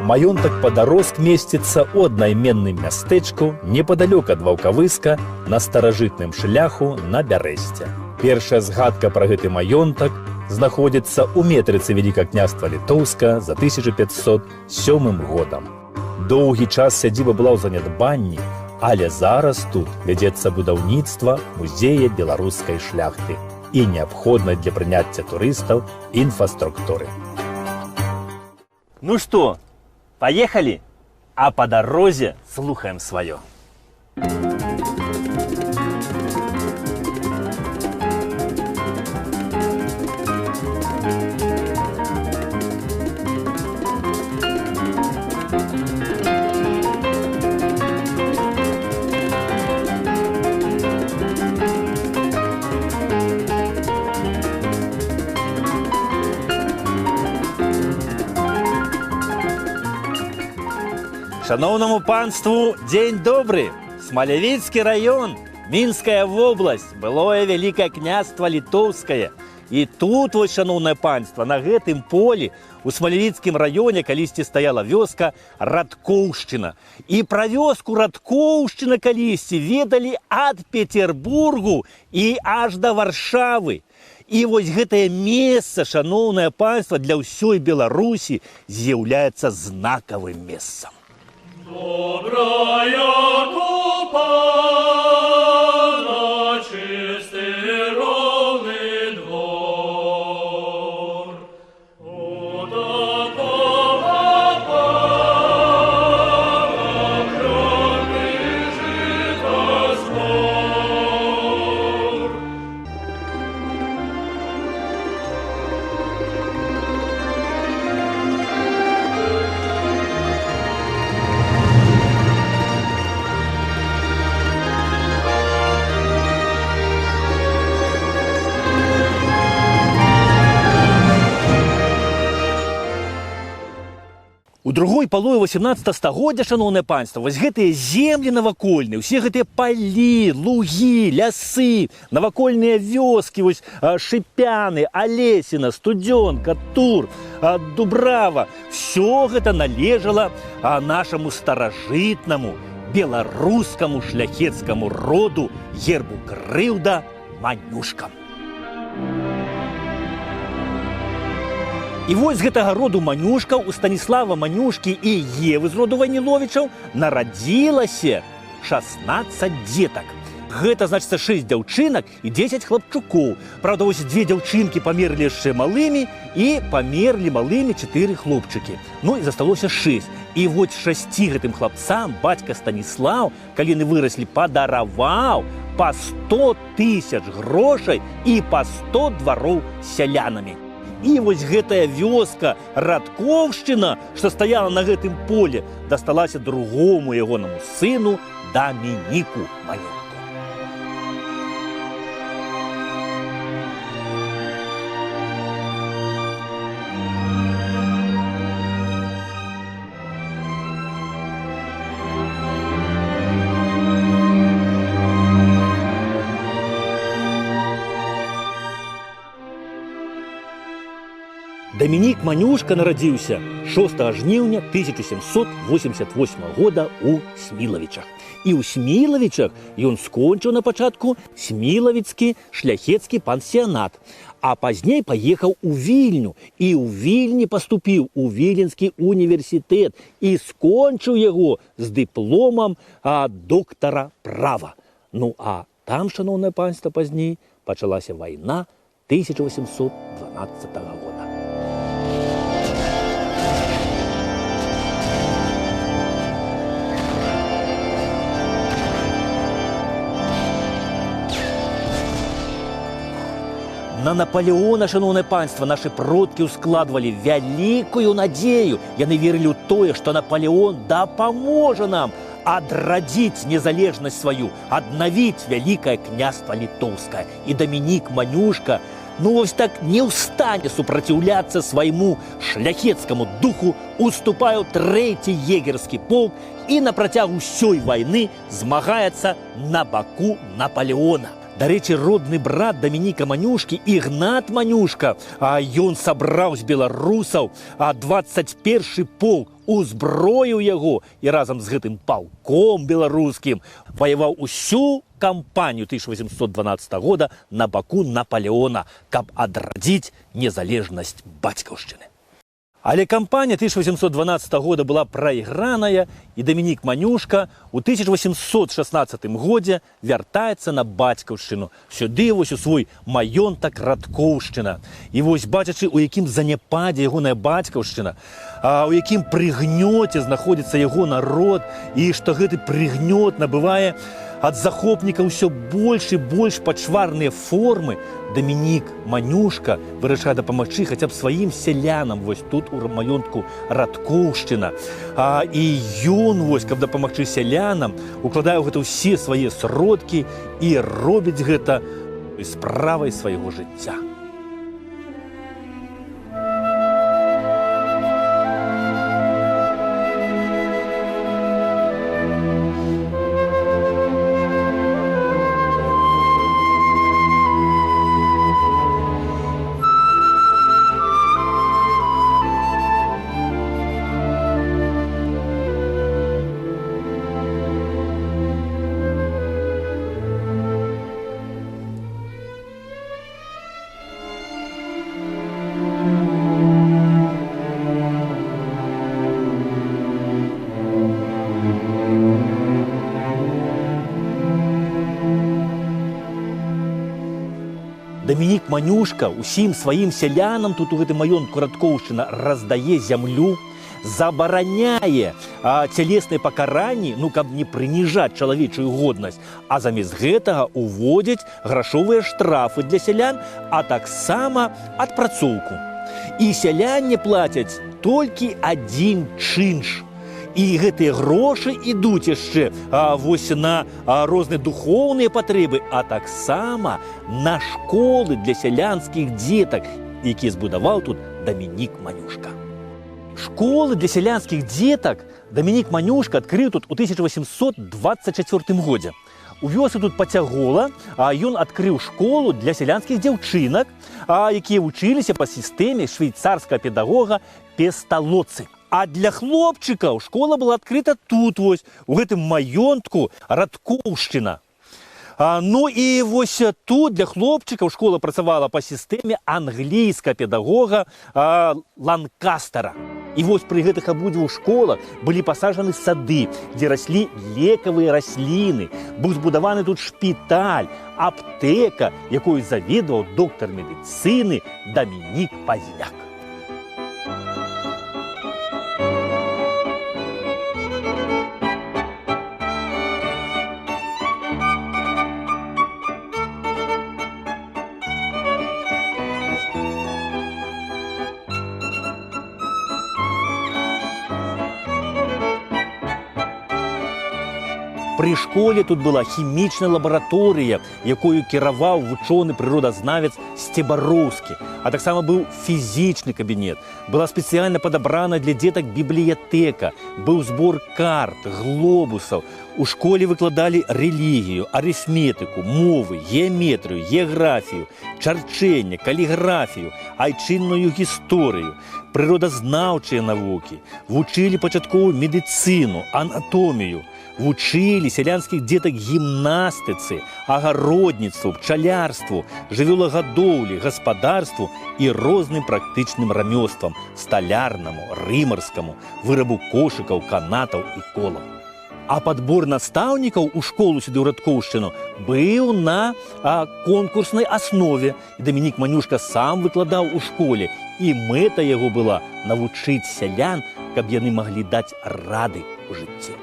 Маёнтак Падарожск месціцца ў аднайменным мястэчку непадалёк ад Ваўкавыска на старажытным шляху на Бярэсце. Першая згадка пра гэты маёнтак знаходзіцца ў метрыцы Вялікага княства Літоўска за 1507 годам. Доўгі час сядзіба была ў занядбанні, але зараз тут вядзецца будаўніцтва музея беларускай шляхты і неабходнай для прыняцця турыстаў інфраструктуры. Ну что, поехали? А по дороге слухаем свое. Шановному панству дзень добры! Смалявіцкі раён, Мінская вобласць, былое Вялікае княства Літоўскае. І тут, вось, шановнае панство, на гэтым полі у Смалявіцкім раёне калісьці стаяла вёска Радкоўшчына. І пра вёску Радкоўшчына калісьці ведалі ад Петербургу і аж да Варшавы. І вось гэтае месца, шановнае панство, для ўсёй Беларусі з'яўляецца знакавым месцам. Добрая купа на чистый ровный двор. У такого пана кровь бежит раствор. У другой палове 18 стагоддзя, шановнае панство, вось гэтыя землі навакольныя, усе гэтыя палі, лугі, лясы, навакольныя вёскі, вось Шыпяны, Алесіна, Студзёнка, Тур, Дубрава, всё гэта належала нашаму старажытнаму беларускаму шляхецкаму роду гербу крыўда Манюшкам. І вось з гэтага роду Манюшкаў у Станіслава Манюшкі і Евы з роду Вайніловічаў нарадзілася 16 дзетак. Гэта, значыцца, 6 дзяўчынак і 10 хлапчукоў. Правда, вось 2 дзяўчынкі памерлі яшчэ малымі і памерлі малымі 4 хлопчыкі. Ну і засталося 6. І вось 6 гэтым хлапцам бацька Станіслаў, калі яны выраслі, падараваў па 100 000 грошай і па 100 двароў з сялянамі. І вось гэтая вёска Радкоўшчына, што стаяла на гэтым поле, дасталася другому ягонаму сыну Дамініку Манюшку. Дамінік Манюшка нарадзіўся 6 жніўня 1788 года ў Смілавічах. І ў Смілавічах ён скончыў на пачатку Смілавіцкі шляхецкі пансіянат, а пазней паехаў у Вільню і ў Вільні паступіў у Віленскі універсітэт і скончыў яго з дыпломам доктара права. Ну а там, шановнае панство, пазней пачалася вайна 1812 года. На Наполеона, шановнае панство, нашы продкі ўскладвалі вялікую надзею. Яны верылі ў тое, што Наполеон дапаможа нам адрадзіць незалежнасць сваю, аднавіць Вялікае княства Літоўскае. І Дамінік Манюшка, ну вось так не ў стане супраціўляцца свайму шляхецкаму духу, уступае ў 3-й егерскі полк і на працягу ўсёй вайны змагаецца на баку Наполеона. Дарэчы, родны брат Дамініка Манюшкі, Ігнат Манюшка, ён сабраў з беларусаў 21-й полк узброіў яго і разам з гэтым палком беларускім ваяваў усю кампанію 1812 года на баку Наполеона, каб адрадзіць незалежнасць бацькаўшчыны. Але кампанія 1812 года была прайграная, і Дамінік Манюшка ў 1816 годзе вяртаецца на бацькаўшчыну, сюды вось у свой маёнтак Радкоўшчына. І вось бачачы, у якім заняпадзе ягоная бацькаўшчына, у якім прыгнёце знаходзіцца яго народ, і што гэты прыгнёт набывае ад захопніка ўсё больш і больш пачварныя формы, Дамінік Манюшка вырашае дапамагчы хаця б сваім сялянам вось тут у маёнтку Радкоўшчына. І ён, вось, каб дапамагчы сялянам, укладае ў гэта ўсе свае сродкі і робіць гэта справай свайго жыцця. Дамінік Манюшка усім сваім сялянам тут у гэтым маёнтку Радкоўшчына раздае зямлю, забараняе цялесныя пакаранні, каб не прыніжаць чалавечую годнасць, а замест гэтага уводзяць грашовыя штрафы для сялян, а таксама адпрацоўку. І сяляне плацяць толькі адзін чынш. І гэтыя грошы ідуць яшчэ вось на розныя духоўныя патрэбы, а таксама на школы для сялянскіх дзетак, якія збудаваў тут Дамінік Манюшка. Школы для сялянскіх дзетак Дамінік Манюшка адкрыў тут у 1824 годзе. У вёсцы тут Пацягола ён адкрыў школу для сялянскіх дзяўчынак, якія вучыліся па сістэме швейцарскага педагога Песталоцци. А для хлопчыкаў школа была адкрыта тут вось, у гэтым маёнтку Радкоўшчына. І вось тут для хлопчыкаў школа працавала па сістэме англійскага педагога Ланкастера. І вось пры гэтых абодвух школах былі пасаджаны сады, дзе раслі лекавыя расліны, быў збудаваны тут шпіталь, аптэка, якой заведаваў доктар медыцыны Дамінік Пазняк. Пры школе тут была хімічная лабараторыя, якою кіраваў вучоны прыродазнавец Сцебароўскі, а таксама быў фізічны кабінет. Была спецыяльна падабрана для дзетак бібліятэка, быў збор карт, глобусаў. У школе выкладалі рэлігію, арыфметыку, мовы, геаметрыю, геаграфію, чарчэнне, каліграфію, айчынную гісторыю, прыродазнаўчыя навукі, вучылі пачатковую медыцыну, анатомію. Вучылі сялянскіх дзетак гімнастыцы, агародніцтву, пчалярству, жывёлагадоўлі, гаспадарству і розным практычным рамёствам – сталярнаму, рымарскаму, вырабу кошыкаў, канатаў і колаў. А падбор настаўнікаў у школу сюды ў Радкоўшчыну быў на конкурснай аснове. І Дамінік Манюшка сам выкладаў у школе, і мэта яго была навучыць сялян, каб яны маглі даць рады ў жыцці.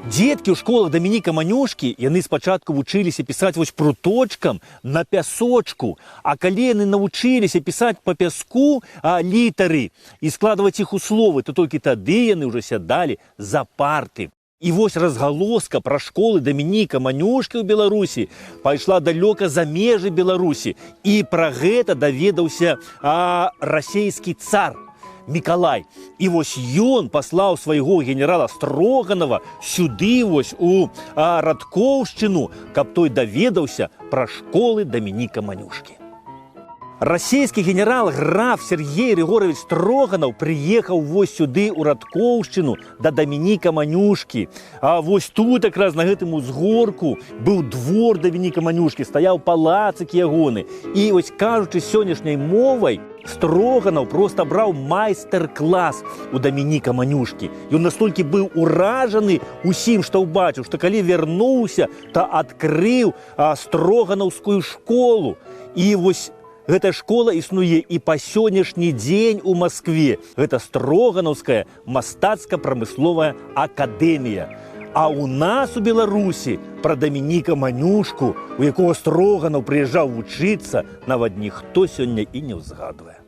Дзеткі ў школах Дамініка Манюшкі, яны спачатку вучыліся пісаць вось пруточкам на пясочку, а калі яны навучыліся пісаць па пяску літары і складваць іх у словы, то толькі тады яны ўжо сядалі за парты. І вось разгалоска пра школы Дамініка Манюшкі ў Беларусі пайшла далёка за межы Беларусі, і пра гэта даведаўся расейскі цар Мікалай. І вось ён паслаў свайго генерала Строганова сюды вось у Радкоўшчыну, каб той даведаўся пра школы Дамініка Манюшкі. Расійскі генерал граф Сергей Григорович Строганаў прыехаў вось сюды ў Радкоўшчыну да Дамініка Манюшкі. А вось тут якраз на гэтым узгорку быў двор Дамініка Манюшкі, стаяў палацык ягоны. І вось кажучы сённяшняй мовай, Строганаў проста браў майстар-клас у Дамініка Манюшкі. Ён настолькі быў уражаны усім, што ўбачыў, што калі вярнуўся, то адкрыў строганаўскую школу. І вось гэтая школа існуе і па сённяшні дзень у Маскве. Гэта Строганаўская мастацка-прамысловая акадэмія. А ў нас у Беларусі пра Дамініка Манюшку, у якога Строганаў прыязджаў вучыцца, нават ніхто сёння і не ўзгадвае.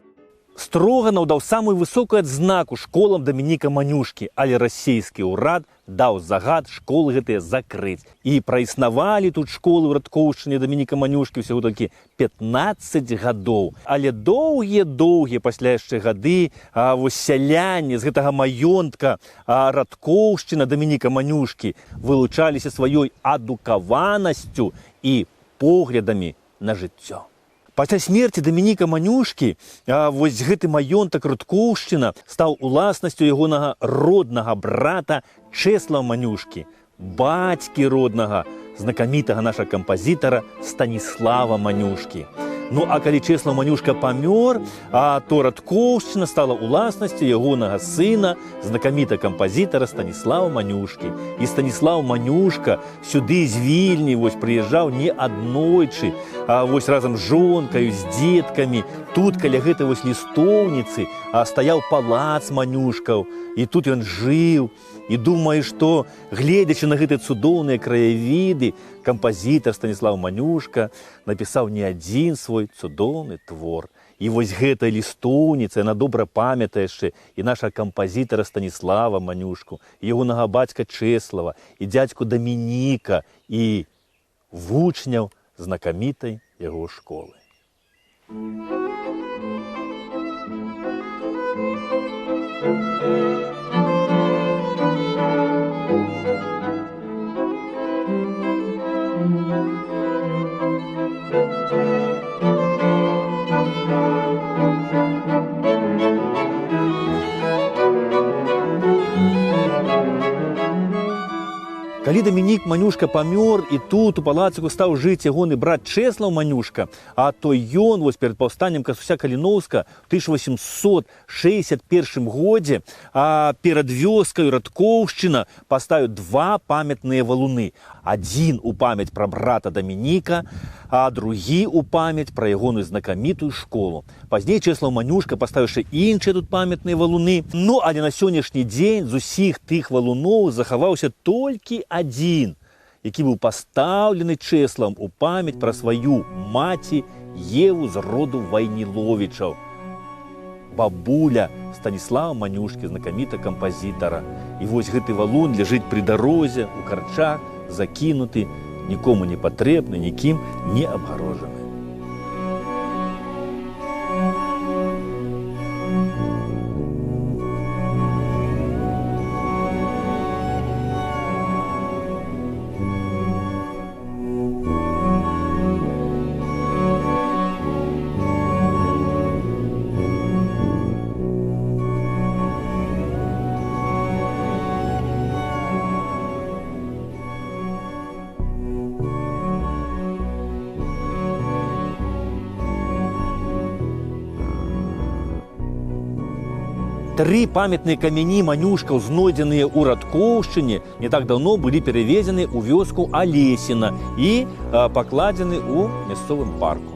Строганаў даў самую высокую адзнаку школам Дамініка Манюшкі, але расійскі ўрад даў загад школы гэтыя закрыць. І праіснавалі тут школы ў Радкоўшчыне Дамініка Манюшкі ўсяго толькі 15 гадоў. Але доўгія пасля яшчэ гады вось сяляне з гэтага маёнтка Радкоўшчына Дамініка Манюшкі вылучаліся сваёй адукаванасцю і поглядамі на жыццё. Пасля смерці Дамініка Манюшкі вось гэты маёнтак Радкоўшчына стаў уласнасцю ягонага роднага брата Чэслава Манюшкі, бацькі роднага, знакамітага нашага кампазітара Станіслава Манюшкі. Ну, а калі Чэслав Манюшка памёр, то Радкоўшчына стала уласнасцю ягонага сына, знакамітага кампазітара Станіслава Манюшкі. І Станіслав Манюшка сюды з Вільні вось прыязджаў не аднойчы, вось разам з жонкаю, з дзеткамі. Тут каля гэтай вось лістоўніцы стаяў палац Манюшкаў, і тут ён жыў. І думаю, што, гледзячы на гэтыя цудоўныя краявіды, кампазітар Станіслав Манюшка напісаў не адзін свой цудоўны твор. І вось гэтая лістоўніца, яна добра памятае яшчэ і нашага кампазітара Станіслава Манюшку, і ягонага бацька Чэслава, і дзядзьку Дамініка, і вучняў знакамітай яго школы. Калі Дамінік Манюшка памёр, і тут у палацыку стаў жыць ягоны брат Чэслаў Манюшка, то ён вось перад паўстаннем Касуся Каліноўска ў 1861 годзе перад вёскаю Радкоўшчына паставіў два памятныя валуны. Адзін у памяць пра брата Дамініка, а другі у памяць пра ягоную знакамітую школу. Пазней Чэслаў Манюшка паставіў яшчэ іншыя тут памятныя валуны. Ну, але на сённяшні дзень з усіх тых валуноў захаваўся толькі адзін, які быў пастаўлены Чэславам у памяць пра сваю маці Еву з роду Вайніловічаў. Бабуля Станіслава Манюшкі, знакамітага кампазітара. І вось гэты валун ляжыць пры дарозе, у карчах, закінуты, нікому не патрэбны, нікім не абгароджаны. Тры памятныя камяні Манюшкаў, знойдзеныя ў Радкоўшчыне, не так даўно былі перавезены ў вёску Алесіна і пакладзены ў мясцовым парку.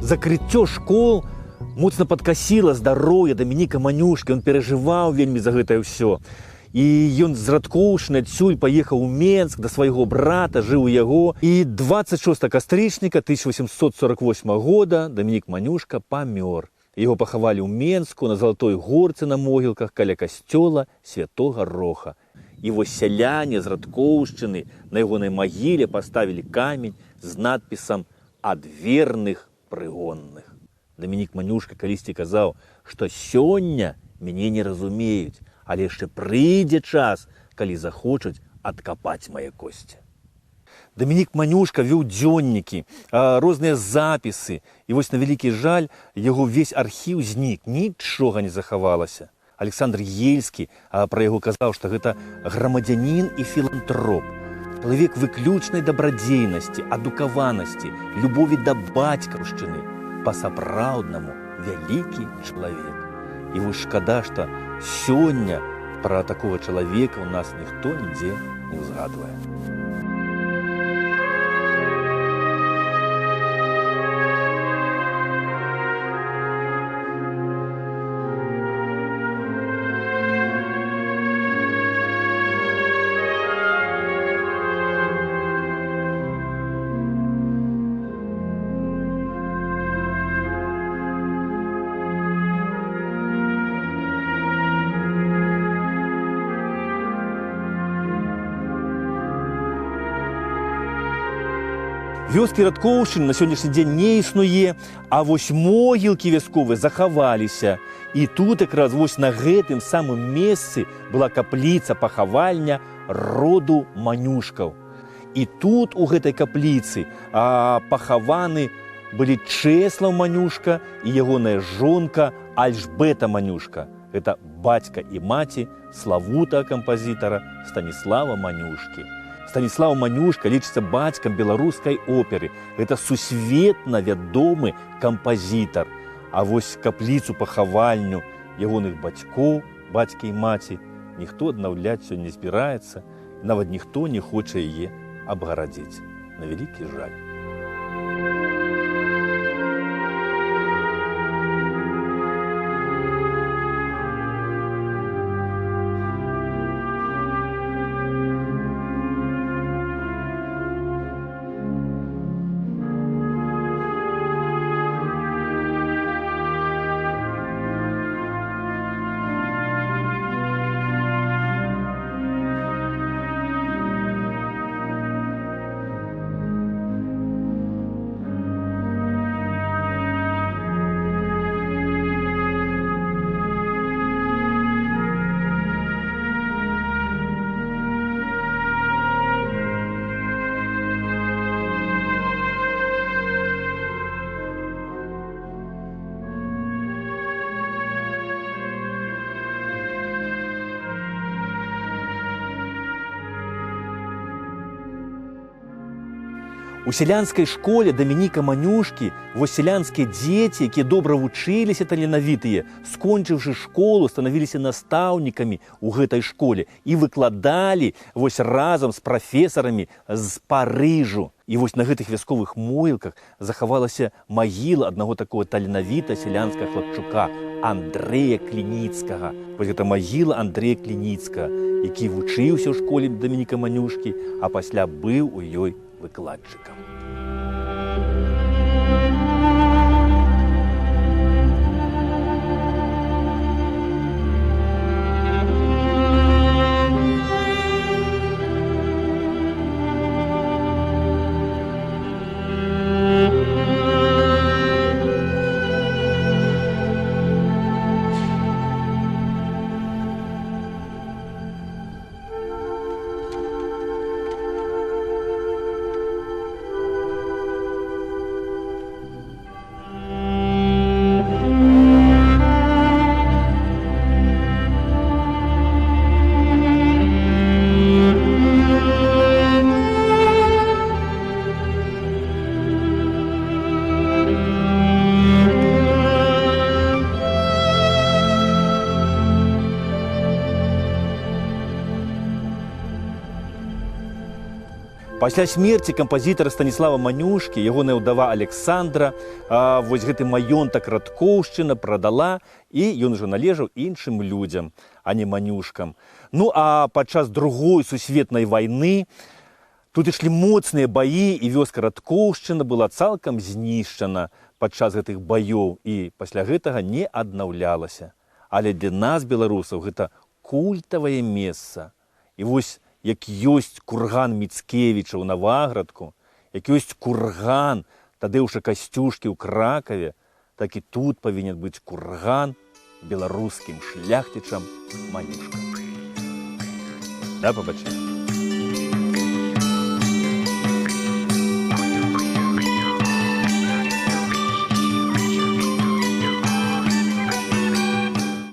Закрыццё школ моцна падкасіла здароўе Дамініка Манюшкі. Ён перажываў вельмі за гэтае ўсё. І ён з Радкоўшчыны адсюль паехаў у Менск да свайго брата, жыў у яго. І 26 кастрычніка 1848 года Дамінік Манюшка памёр. Яго пахавалі ў Менску на Залатой горцы на могілках каля касцёла Святога Роха. І вось сяляне з Радкоўшчыны на ягонай магіле паставілі камень з надпісам «Ад верных прыгонных». Дамінік Манюшка калісьці казаў, што сёння мяне не разумеюць, але яшчэ прыйдзе час, калі захочуць адкапаць мае косці. Дамінік Манюшка вёў дзённікі, розныя запісы, і вось на вялікі жаль яго ўвесь архіў знік, нічога не захавалася. Александр Ельскі пра яго казаў, што гэта грамадзянін і філантроп, чалавек выключнай дабрадзейнасці, адукаванасці, любові да бацькаўшчыны, па-сапраўднаму вялікі чалавек. І вось шкада, што сёння пра такога чалавека ў нас ніхто нідзе не ўзгадвае. Вёскі Радкоўшчыны на сённяшні дзень не існуе, а вось могілкі вясковыя захаваліся. І тут якраз вось на гэтым самым месцы была капліца-пахавальня роду Манюшкаў. І тут у гэтай капліцы пахаваны былі Чэслаў Манюшка і ягоная жонка Альжбета Манюшка. Гэта бацька і маці славутага кампазітара Станіслава Манюшкі. Станіслав Манюшка лічыцца бацькам беларускай оперы. Гэта сусветна вядомы кампазітар. А вось капліцу-пахавальню ягоных бацькоў, бацькі і маці, ніхто аднаўляць сёння не збіраецца, нават ніхто не хоча яе абгарадзіць. На вялікі жаль. У сялянскай школе Дамініка Манюшкі вось сялянскія дзеці, якія добра вучыліся таленавітыя, скончыўшы школу, станавіліся настаўнікамі ў гэтай школе і выкладалі вось разам з прафесарамі з Парыжу. І вось на гэтых вясковых могілках захавалася магіла аднаго такого таленавіта сялянскага хлапчука Андрэя Клініцкага. Вось гэта магіла Андрэя Клініцкага, які вучыўся ў школе Дамініка Манюшкі, а пасля быў у ёй выкладчыкам. Пасля смерці кампазітара Станіслава Манюшкі ягоная ўдава Александра вось гэты маёнтак Радкоўшчына прадала, і ён ужо належаў іншым людзям, а не Манюшкам. Ну а падчас Другой сусветнай вайны тут ішлі моцныя баі, і вёска Радкоўшчына была цалкам знішчана падчас гэтых баёў і пасля гэтага не аднаўлялася. Але для нас, беларусаў, гэта культавае месца. І вось як ёсць курган Міцкевіча ў Наваградку, як ёсць курган Тадеуша Касцюшкі ў Кракаве, так і тут павінен быць курган беларускім шляхцічам Манюшка. Да пабачэння.